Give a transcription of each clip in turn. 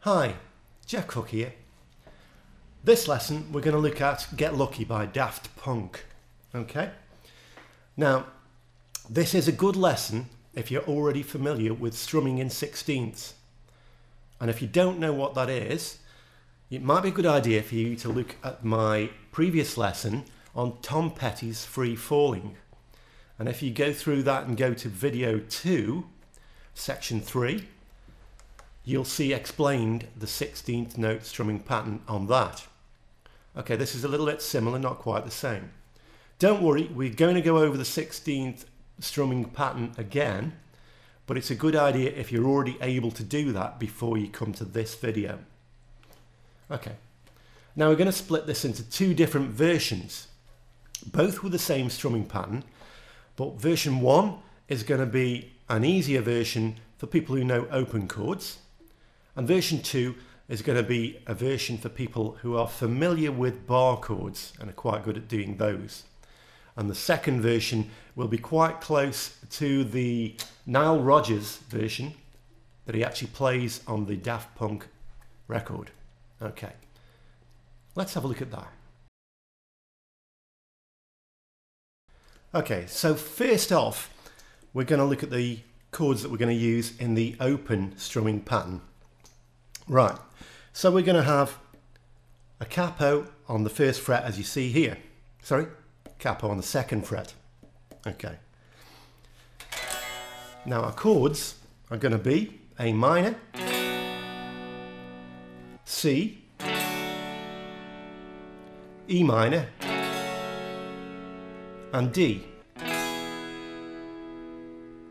Hi, Jack Cook here. This lesson we're going to look at Get Lucky by Daft Punk. Okay? Now, this is a good lesson if you're already familiar with strumming in sixteenths. And if you don't know what that is, it might be a good idea for you to look at my previous lesson on Tom Petty's Free Falling. And if you go through that and go to video 2, section 3, you'll see explained the 16th note strumming pattern on that. Okay, this is a little bit similar, not quite the same. Don't worry, we're going to go over the 16th strumming pattern again, but it's a good idea if you're already able to do that before you come to this video. Okay, now we're going to split this into two different versions, both with the same strumming pattern, but version 1 is going to be an easier version for people who know open chords. And version 2 is going to be a version for people who are familiar with bar chords and are quite good at doing those. And the second version will be quite close to the Nile Rodgers version that he actually plays on the Daft Punk record. Okay, let's have a look at that. Okay, so first off, we're going to look at the chords that we're going to use in the open strumming pattern. Right, so we're going to have a capo on the first fret as you see here. Sorry, capo on the second fret. Okay. Now our chords are going to be A minor, C, E minor, and D.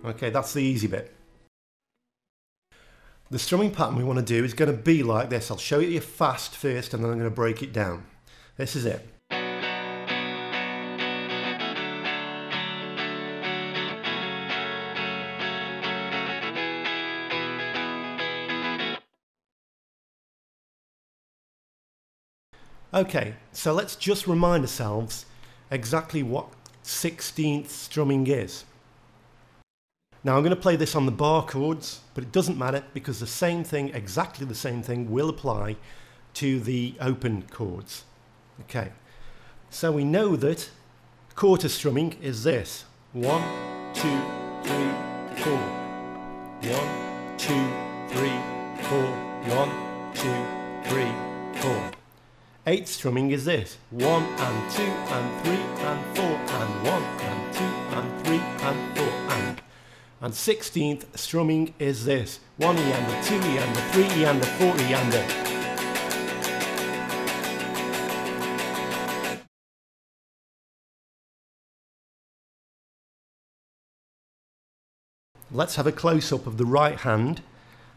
Okay, that's the easy bit. The strumming pattern we want to do is going to be like this. I'll show you fast first and then I'm going to break it down. This is it. Okay, so let's just remind ourselves exactly what 16th strumming is. Now I'm going to play this on the bar chords, but it doesn't matter because the same thing, exactly the same thing, will apply to the open chords. Okay, so we know that quarter strumming is this. 1, 2, 3, 4. 1, 2, 3, 4. 1, 2, 3, 4. 8th strumming is this. 1 and 2 and 3 and 4 and 1 and 2 and 3 and 4 and 16th strumming is this. 1 eander, 2 eander, 3 eander, 4 eander. Let's have a close-up of the right hand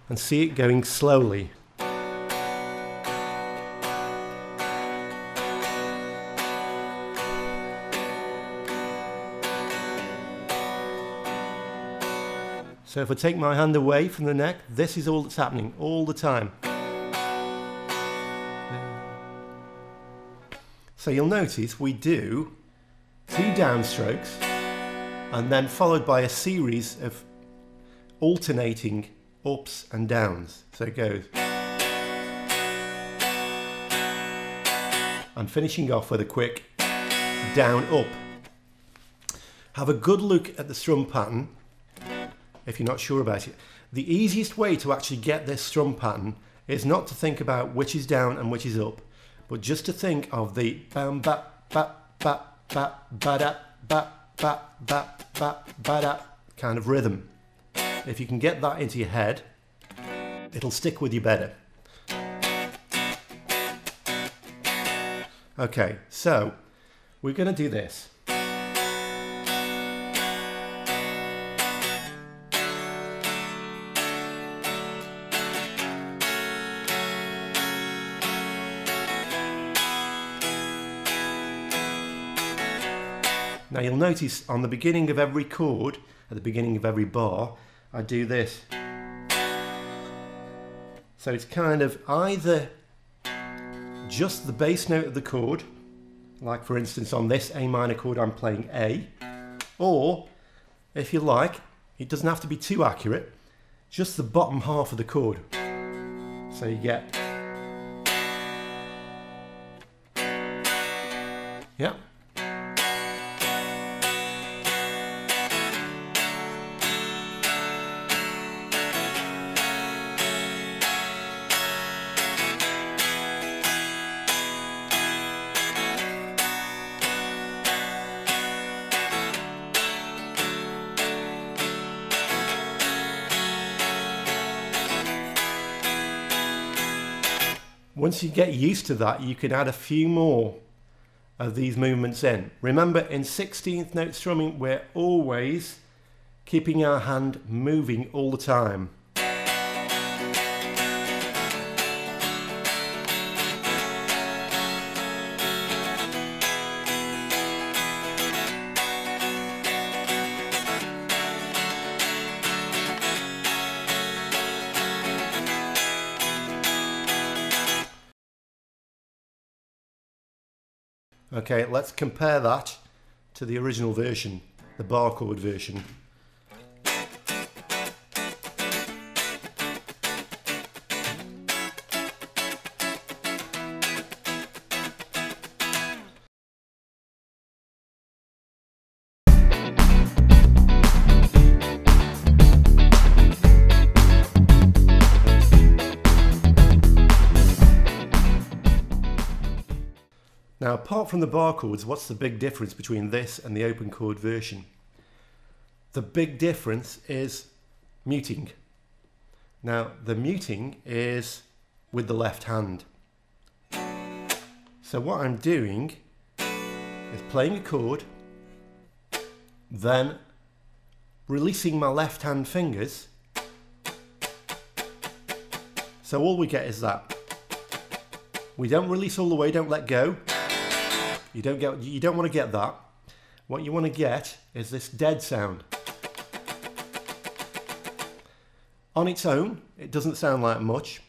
and see it going slowly. So if I take my hand away from the neck, this is all that's happening all the time. So you'll notice we do 2 downstrokes and then followed by a series of alternating ups and downs. So it goes. And finishing off with a quick down up. Have a good look at the strum pattern if you're not sure about it. The easiest way to actually get this strum pattern is not to think about which is down and which is up, but just to think of the bam ba ba ba ba ba da ba ba ba ba ba da kind of rhythm. If you can get that into your head, it'll stick with you better. Okay, so we're going to do this. Now you'll notice on the beginning of every chord, at the beginning of every bar, I do this. So it's kind of either just the bass note of the chord, like for instance on this A minor chord I'm playing A, or if you like, it doesn't have to be too accurate, just the bottom half of the chord. So you get, yeah. Once you get used to that, you can add a few more of these movements in. Remember, in 16th note strumming, we're always keeping our hand moving all the time. Okay, let's compare that to the original version, the bar chord version. Now, apart from the bar chords, what's the big difference between this and the open chord version? The big difference is muting. Now, the muting is with the left hand. So what I'm doing is playing a chord, then releasing my left hand fingers. So all we get is that. We don't release all the way, don't let go. You don't want to get that. What you want to get is this dead sound. On its own, it doesn't sound like much,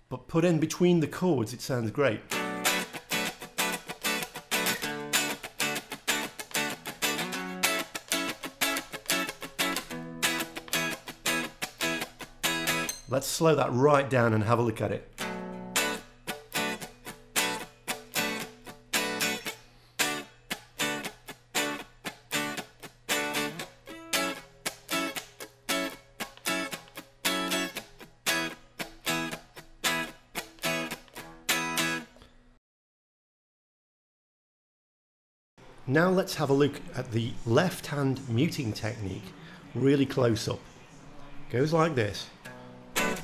but put in between the chords, it sounds great. Let's slow that right down and have a look at it. Now let's have a look at the left hand muting technique really close up. Goes like this. Now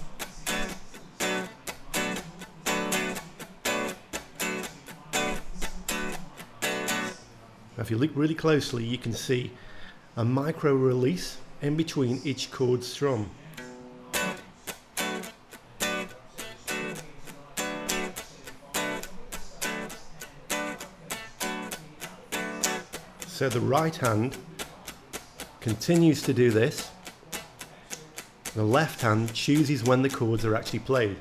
if you look really closely, you can see a micro release in between each chord strum. So the right hand continues to do this. The left hand chooses when the chords are actually played.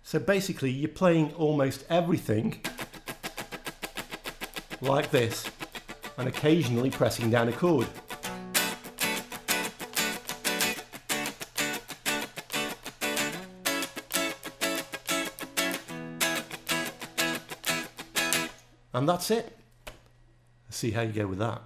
So basically you're playing almost everything like this and occasionally pressing down a chord. And that's it. Let's see how you go with that.